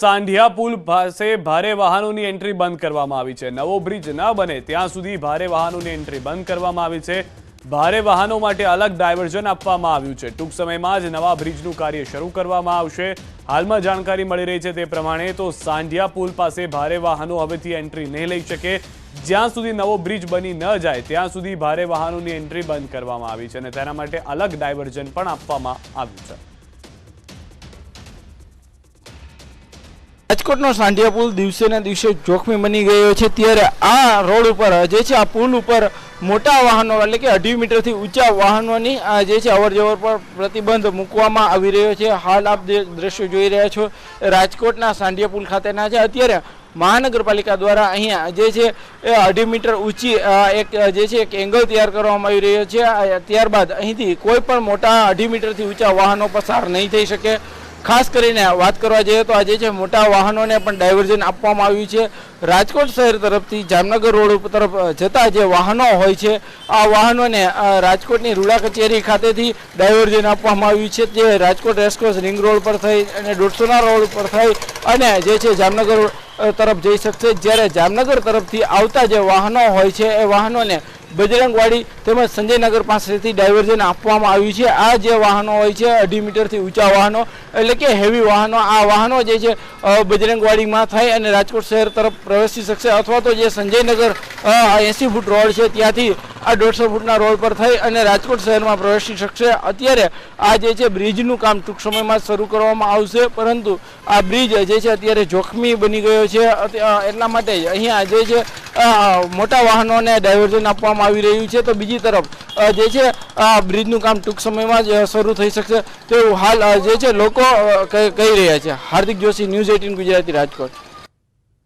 સાંઢિયા પુલ પાસે ભારે વાહનોની એન્ટ્રી બંધ કરવામાં આવી છે। નવો બ્રિજ ન બને ત્યાં સુધી ભારે વાહનોની એન્ટ્રી બંધ કરવામાં આવી છે। ભારે વાહનો માટે અલગ ડાયવર્ઝન આપવામાં આવ્યું છે। ટૂંક સમયમાં જ નવા બ્રિજનું કાર્ય શરૂ કરવામાં આવશે। હાલમાં જાણકારી મળી રહી છે તે પ્રમાણે તો સાંઢિયા પુલ પાસે ભારે વાહનો હવેથી એન્ટ્રી નહીં લઈ શકે। જ્યાં સુધી નવો બ્રિજ બની ન જાય ત્યાં સુધી ભારે વાહનોની એન્ટ્રી બંધ કરવામાં આવી છે અને તેના માટે અલગ ડાયવર્ઝન પણ આપવામાં આવ્યું છે। રાજકોટનો સાંઢિયા પુલ દિવસે ને દિવસે જોખમી બની ગયો છે। ત્યારે આ રોડ ઉપર જે છે આ પુલ ઉપર મોટા વાહનો એટલે કે 2.5 મીટરથી ઊંચા વાહનોની જે છે અવરજવર પર પ્રતિબંધ મૂકવામાં આવી રહ્યો છે। હાલ આપ જે દ્રશ્યો જોઈ રહ્યા છો રાજકોટના સાંઢિયા પુલ ખાતેના છે। અત્યારે મહાનગરપાલિકા દ્વારા અહીંયા જે છે એ 2.5 મીટર ઊંચી એક જે છે એક એંગલ તૈયાર કરવામાં આવી રહ્યો છે। ત્યારબાદ અહીંથી કોઈ પણ મોટા 2.5 મીટરથી ઊંચા વાહનો પસાર નહીં થઈ શકે। ખાસ કરીને વાત કરવા જઈએ તો આજે છે મોટા વાહનોને પણ ડાયવર્ઝન આપવામાં આવ્યું છે। રાજકોટ શહેર તરફથી જામનગર રોડ તરફ જતા જે વાહનો હોય છે આ વાહનોને રાજકોટની રૂડા કચેરી ખાતેથી ડાયવર્ઝન આપવામાં આવ્યું છે। જે રાજકોટ રેસકોર્સ રિંગ રોડ પર થઈ અને 150ના રોડ પર થઈ અને જે છે જામનગર તરફ જઈ શકશે। જ્યારે જામનગર તરફથી આવતા જે વાહનો હોય છે એ વાહનોને બજરંગવાડી તેમજ સંજયનગર પાસેથી ડાયવર્ઝન આપવામાં આવ્યું છે। આ જે વાહનો હોય છે 2.5 મીટરથી ઊંચા વાહનો એટલે કે હેવી વાહનો આ વાહનો જે છે બજરંગવાડીમાં થઈ અને રાજકોટ શહેર તરફ પ્રવેશી શકશે અથવા તો જે સંજયનગર 80 ફૂટ રોડ છે ત્યાંથી આ 150 ફૂટના રોડ પર થઈ અને રાજકોટ શહેરમાં પ્રવેશી શકશે। અત્યારે આ જે છે બ્રિજનું કામ ટૂંક સમયમાં શરૂ કરવામાં આવશે પરંતુ આ બ્રિજ જે છે અત્યારે જોખમી બની ગયો છે। એટલા માટે અહીંયા જે છે મોટા વાહનોને ડાયવર્ઝન આપવામાં આવી રહ્યું છે તો બીજી તરફ જે છે આ બ્રિજનું કામ ટૂંક સમયમાં જ શરૂ થઈ શકશે તેવું હાલ જે છે લોકો કહી રહ્યા છે। હાર્દિક જોશી, ન્યૂઝ 18 ગુજરાતી, રાજકોટ।